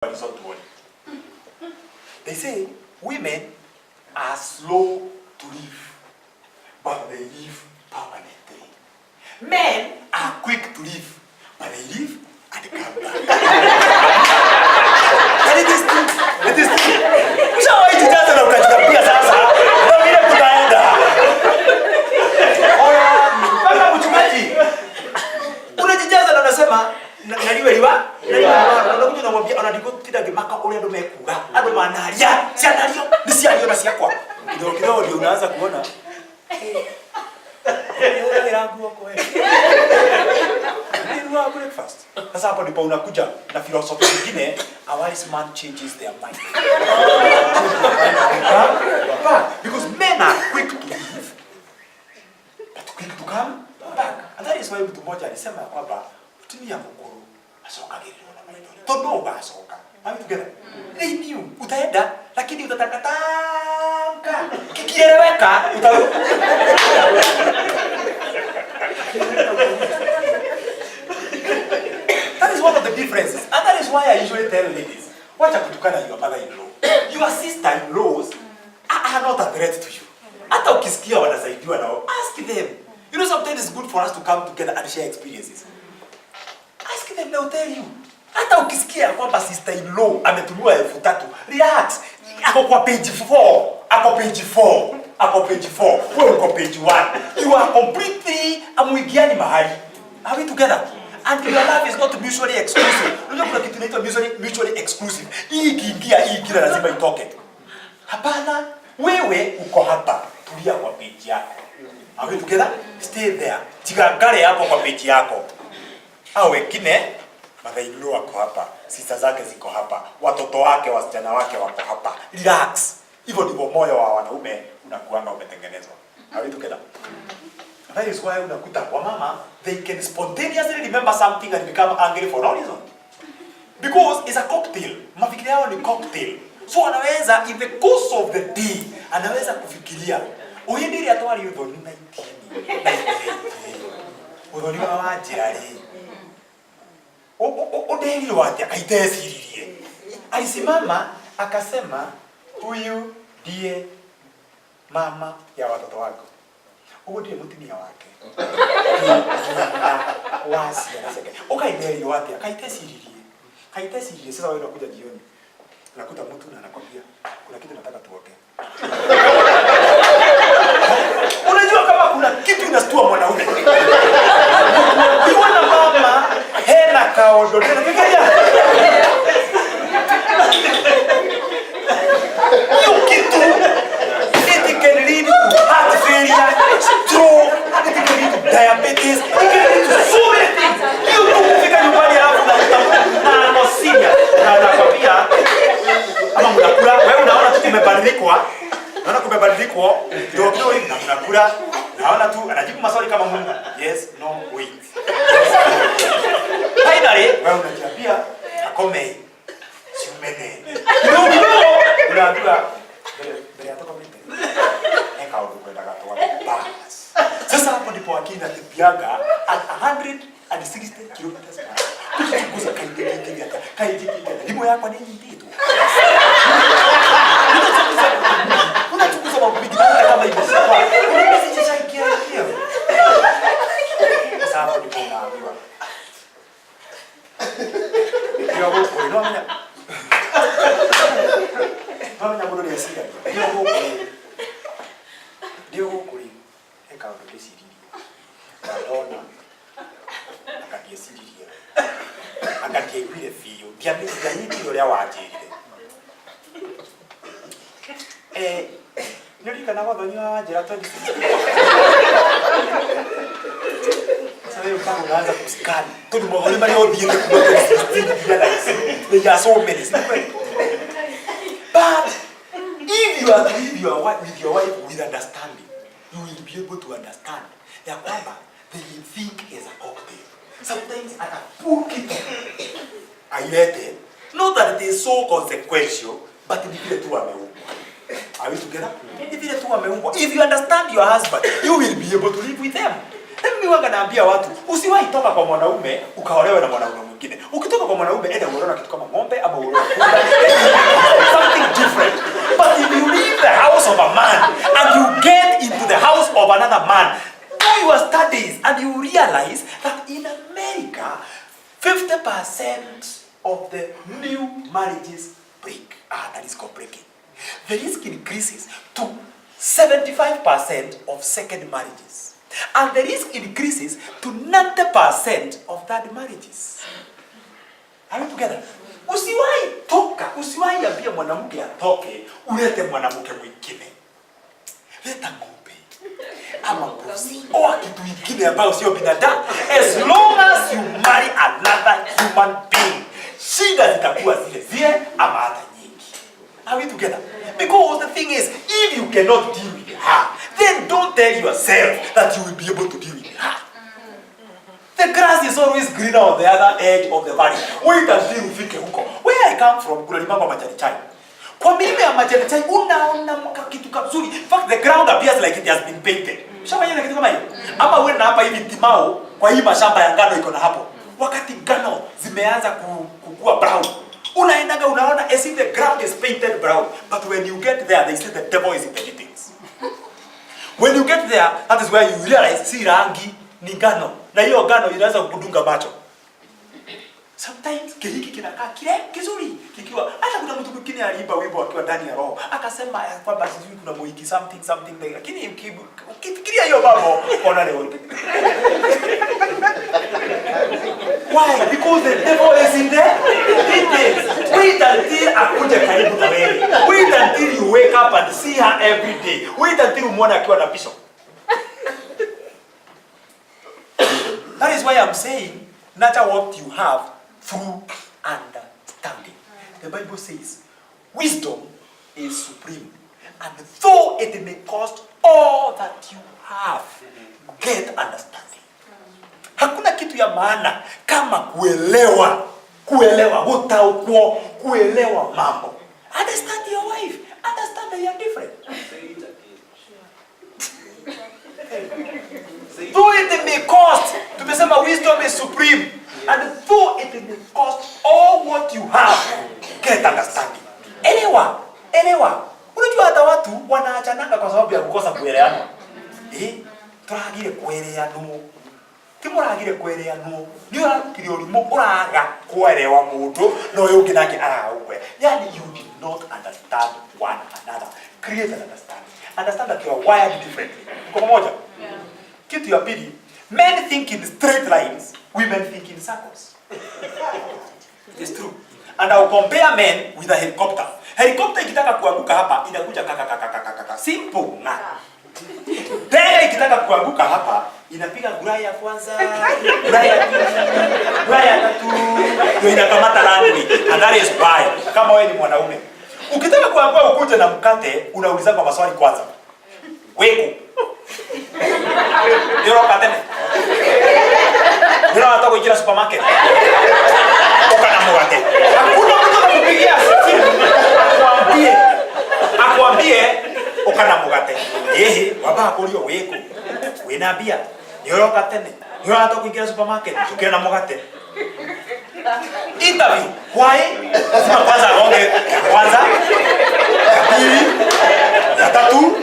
They say women are slow to live, but they live permanently. Men are quick to live, but they live and come back. And it is true. It is true. Ushawahi jijaza na ukajitambia sasa, ndio vile kutaenda. Kama mchungaji, unajijaza na unasema naliwe liwa, unakuja unamwambia unadikotida kimaka ule ndo mekuga, ado manaria, si analio, ni si alio na si yakwa. Kidogo ndio unaanza kuona. Breakfast. Sasa hapo ndipo unakuja na philosophy nyingine, a wise man changes their mind. Because men are quick to leave, but quick to come back. And that is why mtu mmoja alisema kwamba tumia mkuru asoka gilio na maneno. Tono ugasoka. Are we together? They knew utaenda lakini utatangatanga. Kikieleweka utarudi. That is one of the differences, and that is why I usually tell ladies, watch out kutukana your mother-in-law. Your sister-in-laws are not a threat to you. Hata ukisikia wanasaidiwa nao, ask them. You know, sometimes it's good for us to come together and share experiences. Ask them, they'll tell you. Hata ukisikia kwamba sister-in-law ametumiwa 3,000, relax. Ako kwa page 4. Ako page 4. Ako page 4. Wewe uko page 1. You are completely amwigiani mahali. Are we together? And your love is not mutually exclusive. Unajua kuna kitu inaitwa mutually exclusive. Hii kiingia, hii kila lazima itoke. Hapana, wewe uko hapa. Tulia kwa page yako. Are we together? Stay there. Jigangale hapo kwa page yako. Hao wengine mother-in-law wako hapa, sister zake ziko hapa, watoto wake, wasichana wake wako hapa. Relax. Hivyo ndivyo moyo wa wanaume unakuanga umetengenezwa. Are we together? That is why unakuta wamama, they can spontaneously remember something and become angry for no reason. Because it's a cocktail. Mafikiri yao ni cocktail. So anaweza, in the course of the day, anaweza kufikiria. Uhindiri atwari udhoni 19. Udhoni wa wajari. Udeli wate, akaitesiririe. Alisimama, akasema, huyu ndiye mama ya watoto wako. Ugo ndiye mutimia wake. Wasi anasema. Ukaideli wate, akaitesiririe. Kaitesiririe, sasa wewe unakuja jioni. Unakuta mtu na anakwambia, kuna kitu nataka tuongee. Unajua kama kuna kitu inastua mwanaume. Ukiona mama hena kaodo tena fikiria. Hiyo kitu it can lead to heart failure, stroke, it can lead to diabetes, it can lead to so many things. Hiyo kufika nyumbani hapo na anosinya na anakwambia ama mnakula wewe unaona tu imebadilikwa. Unaona kumebadilikwa ndio hivi na mnakula. Naona tu anajibu maswali kama Mungu. Yes, no, wait. Finally, wewe unajiambia akome. Siumene. Ndio unaambiwa mbele atoka mimi. Eka ukwenda katoa bas. Sasa hapo ndipo akili inakipiaga at 160 kilometers per hour. Kuchunguza kaidiki. Limo yako ni nini tu. Unachunguza mambo mengi kama hivyo. Unasijishakia hiyo. Sasa hapo ndipo unaambiwa. Ndio hapo unaona. Mama nyambo ndio yasikia. Ndio kuli. Eka ndo desiri. Naona. Akatie siriria. Akatie kwile fio. Kiambi gani ndio ya wajiri. Nuri kana wadhoni wa jira tu. Sasa leo kama unaanza kusikani. Tu mbona mali odiende kubwa ya so many. But if you are with your wife with understanding, you will be able to understand ya kwamba they think is a cocktail. Sometimes atapuki ailete. Not that it is so consequential, but ni vile tu ameumbwa. Are we together? Ni vile tu ameumbwa. If you understand your husband, you will be able to live with them. Mimi wanga naambia watu, usiwahi toka kwa mwanaume ukaolewa na mwanaume mwingine. mwingine. Ukitoka kwa mwanaume enda unaona kitu kama ng'ombe ama unaona something different. But if you leave the house of a man and you get into the house of another man, do your studies and you realize that in America 50% of the new marriages break. That is called breaking. The risk increases to 75% of second marriages. And the risk increases to 90% of third marriages. Are we together? Usiwahi ambia mwanamke atoke, ulete mwanamke mwingine. Leta ng'ombe ama mbuzi au kitu kingine ambayo sio binadamu. As long as you marry another human being, shida zitakuwa zile zile ama hata nyingi. Are we together? Because the thing is, if you cannot deal with her, then don't tell yourself that you will be able to deal with her. The grass is always greener on the other edge of the valley. Wait until ufike huko. Where I come from, kuna limamba majani chai. Kwa milima ya majani chai, unaona kitu kabzuri. In fact, the ground appears like it has been painted. Shamba kitu kama hiyo. Ama wewe na hapa hivi Timao, kwa hii mashamba ya ngano iko na hapo. Wakati ngano zimeanza kukua brown, unaendaga unaona as if the ground is painted brown. But when you get there, they say the devil is in the details. When you get there, that is where you realize si rangi ni ngano. Na hiyo ngano inaweza kukudunga macho. Sometimes kihiki kinakaa kile kizuri kikiwa hata kuna mtu mwingine aliimba wimbo akiwa ndani ya roho akasema kwamba sijui kuna muiki something like, lakini ukifikiria hiyo mambo ona leo. Why? Because the devil is in there. Wait until akuje karibu na wewe. Wait until you wake up and see her every day. Wait until umuone akiwa na bishop. That is why I'm saying, no matter what you have, through understanding. The Bible says, wisdom is supreme. And though it may cost all that you have, get understanding. Hakuna kitu ya maana kama kuelewa mambo. Understand your wife. Understand that you are different. Though it may cost, tumesema wisdom is supreme. And though it may cost all what you have, get understanding. Elewa. Unajua hata watu wanaachananga kwa sababu ya kukosa kuelewana. Turagire kueleano. Timuragire kueleano. Ni urarutire urimo uraga kuelewa mundu no yungi nake araugwe. Yani you did not understand one another. Create an understanding. Understand that you are wired differently. Kwa moja. Kitu ya pili, men think in straight lines, women think in circles. It's true. And I'll compare men with a helicopter. Helicopter ikitaka kuanguka hapa inakuja kaka. Simple na. Ndege ikitaka kuanguka hapa inapiga gurai ya kwanza, gurai ya pili, gurai ya tatu, ndio inakamata runway. And that is why kama wewe ni mwanaume, ukitaka kuanguka ukuje na mkate, unauliza kwa maswali kwanza. Weko. Ndio katene. Ndio hata kuingia supermarket. Ukana mugate. Hakuna mtu anakupigia simu. Akwambie ukana mugate. Waba kurio weko. Wena bia. Ndio katene. Ndio hata kuingia supermarket. Ukana mugate. Interview. Why? Sema kwanza aonge kwanza. Pili. Ya tatu.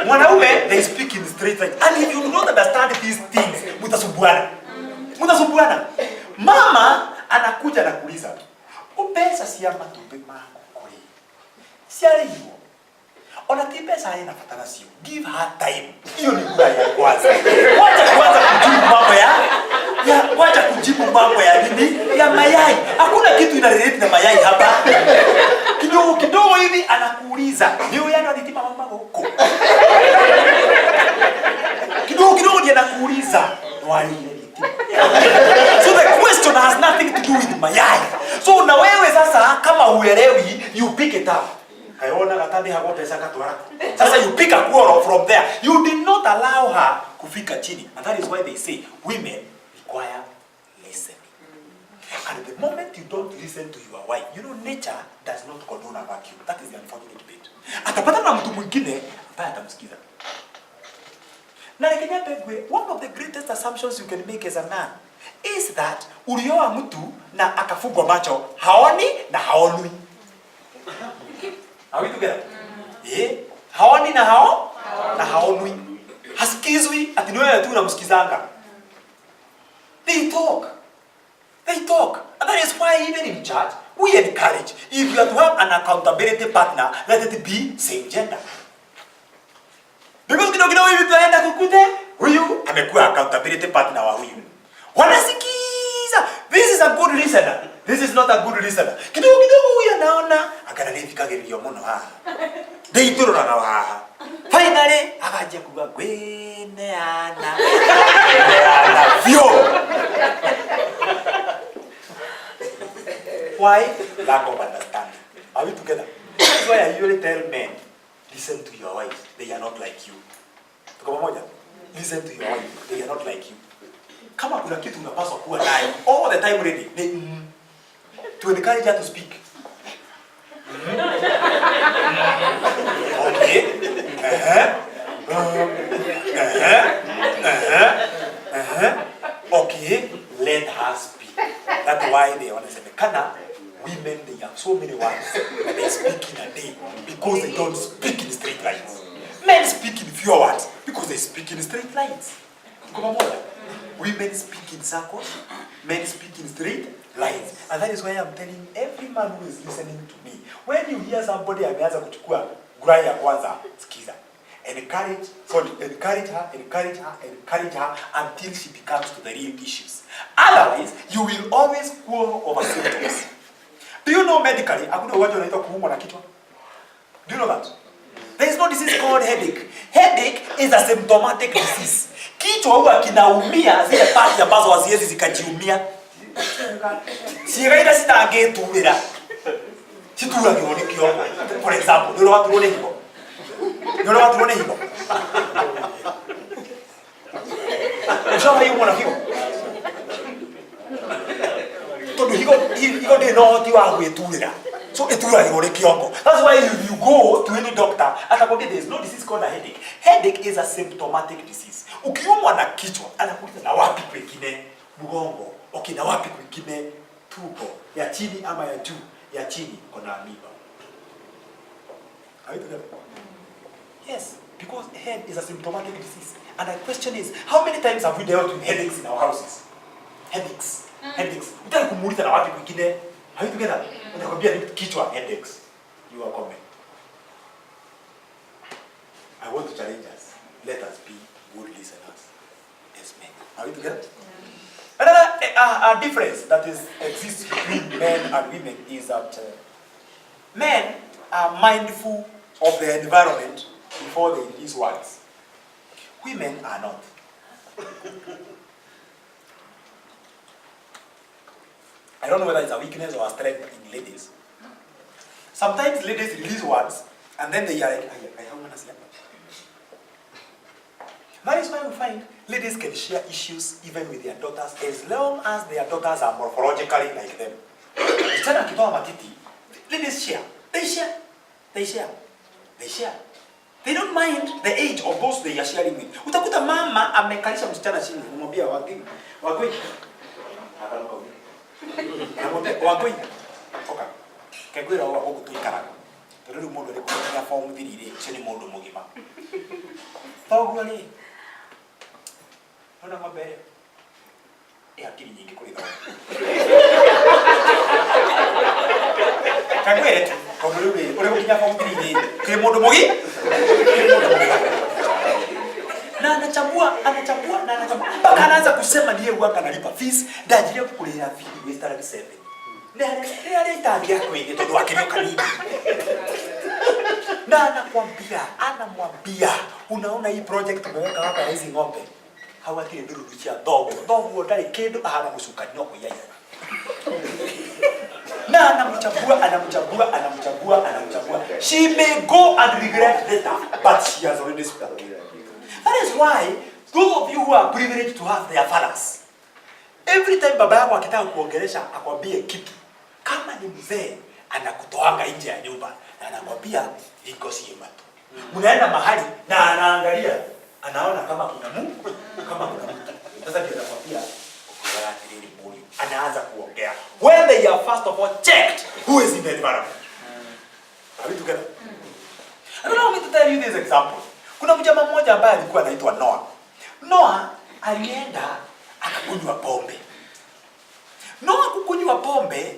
Mwanaume, they speak in straight lines. And if you do not understand these things, mutasumbuana. Mama anakuja na kuuliza, "Upesa si ama tumbe mangu kuri." Siari hiyo. Ona tipesa haina fatana sio. Give her time. Hiyo ni kura ya kwanza. Wacha kujibu mambo ya nini? Ya mayai. Hakuna kitu ina relate na mayai hapa. Kidogo hivi anakuuliza, "Ndio yana dhitima mama huko." Kidogo ndiye anakuuliza, "Wali dhitima." So the question has nothing to do with mayai. So na wewe sasa kama uelewi, you pick it up. Hayona katandi hapo pesa katwara. Sasa you pick a quarrel from there. You did not allow her kufika chini. And that is why they say women require listening. And the moment you don't listen to your wife, you know nature does not condone a vacuum. That is the unfortunate bit. Atapata na mtu mwingine ambaye atamsikiza. Na Kenya pegwe, one of the greatest assumptions you can make as a man is that ulioa mtu na akafungwa macho, haoni na haonwi. Are we together? Haoni na haonwi. Hasikizwi ati ni wewe tu unamsikizanga. They talk. And that is why even in church, we encourage, if you have to have an accountability partner, let it be same gender. Because kidogo hivi tunaenda kukute, huyu amekuwa accountability partner wa huyu. Wanasikiza. This is a good listener. This is not a good listener. Kidogo huyu anaona akananifika gilio muno haha. Ndeithururaga haha. Finally akaanza kuga gweneana. Vyo. Why? Lack of understanding. Are we together? That's why I usually tell men, listen to your wife. They are not like you. Tuko pamoja? Listen to your wife. They are not like you. Kama kuna kitu unapaswa kuwa nayo all the time ready. To encourage her to speak. Okay. Okay. Let her speak. That's why they want to say, women, they have so many words that they speak in a day because they don't speak in straight lines. Men speak in fewer words because they speak in straight lines. Women speak in circles, men speak in straight lines. And that is why I'm telling every man who is listening to me, when you hear somebody ameanza kuchukua grai ya kwanza, sikiza. Encourage her until she becomes to the real issues. Otherwise, you will always quarrel over symptoms. Do you know medically, hakuna ugonjwa unaitwa kuumwa na kichwa? Do you know that? There is no disease called headache. Headache is a symptomatic disease. Kichwa huwa kinaumia zile parts ambazo haziwezi zikajiumia. Sigaida sitageturira. Situra kione kiongo. For example, ndio watu wone hivyo. Ushawa hiyo mwana hiyo. Todo higo de no ti wa gweturira. So etura kione kiongo. That's why you go to any doctor, atakwambia there is no disease called a headache. Headache is a symptomatic disease. Ukiumwa na kichwa, anakuuliza na wapi kwingine? Mgongo. Okay, na wapi kwingine? Tumbo. Ya chini ama ya juu? Ya chini kuna amoeba. Are you together? Yes, because head is a symptomatic disease. And the question is, how many times have we dealt with headaches in our houses? Headaches. Utaki kumuuliza na wapi kwingine? Are you together? Utakwambia kichwa headaches. You are coming. I want to challenge us. Let us be good listeners as men. Are we together? Another difference that exists between men and women is that men are mindful of their environment before they release words. Women are not. I don't know whether it's a weakness or a strength in ladies. Sometimes ladies release words and then they are like, I have one. That is why we find ladies can share issues even with their daughters as long as their daughters are morphologically like them. Ladies share. They share. They don't mind the age of those they are sharing with. Utakuta mama amekalisha msichana chini, umwambia wagoi. Wagoi. Oka. Kegwira wa huko tuikara. Toro mundu ari kunya form thirire, cini mundu mugima. Toguo ni. Ona mabere. Akiri nyingi kuri thawa. Kagwire tu. Ore kunya form thirire, kiri mundu mugi. Na anachambua. Mpaka anaanza kusema ndiye huanga analipa fees, ndajiria kukulira fee with 37. Ndio itaambia kweli todo akinyoka nini. Na anamwambia, unaona hii project tumeweka hapa hizi ng'ombe. Hawatire ndururucia dogo ndari kindu ahana gucuka nyoko yai. Na anamchagua. She may go and regret later, but she has already spoken. That is why those of you who are privileged to have their fathers, every time baba yako akitaka kuongelesha akwambie kitu, kama ni mzee anakutoanga nje ya nyumba na anakwambia ingosie matu. Mnaenda mahali na anaangalia, anaona kama kuna Mungu, kama kuna mtu. Sasa ndio anakwambia anaanza kuongea. When they are first of all checked who is in the environment. Are we together? Allow me to tell you this example. Kuna mjamaa mmoja ambaye alikuwa anaitwa Noah. Noah alienda akakunywa pombe. Noah kukunywa pombe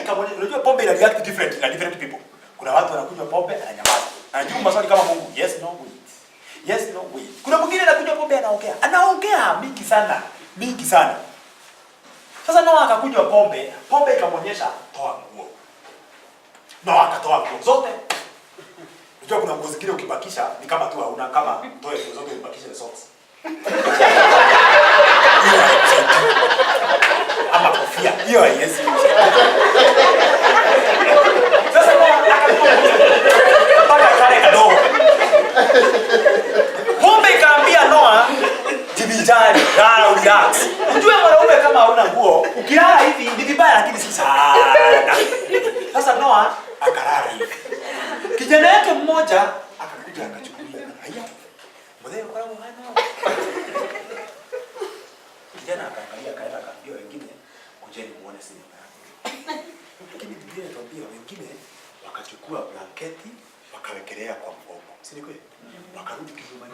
ikamwonyesha, unajua pombe ina react different na different people. Kuna watu wanakunywa pombe ananyamaza. Anajibu maswali kama Mungu, yes no wait. Yes no wait. Kuna mwingine anakunywa pombe anaongea mingi sana. Sasa Noah akakunywa pombe ikamwonyesha toa nguo. Noah akatoa nguo zote. Unajua kuna nguo zingine ukibakisha ni kama tu hauna, kama toe nguo zote ubakisha the socks. Ama kofia. Hiyo yes. Sasa Noah kare kadogo. Pombe ikaambia Noah, jibijani, relax. Unajua mwanaume kama hauna nguo, ukilala hivi ni vibaya lakini si sana. Sasa Noah akalala hivi. Kijana yake mmoja akakuja akachukulia. Haya. Mzee kwa mwana. Kijana akaangalia kaenda akaambia wengine, kujeni muone simu yangu. Lakini Biblia inatuambia wengine wakachukua blanketi wakawekelea kwa mgongo. Si ni kweli? Wakarudi kinyume.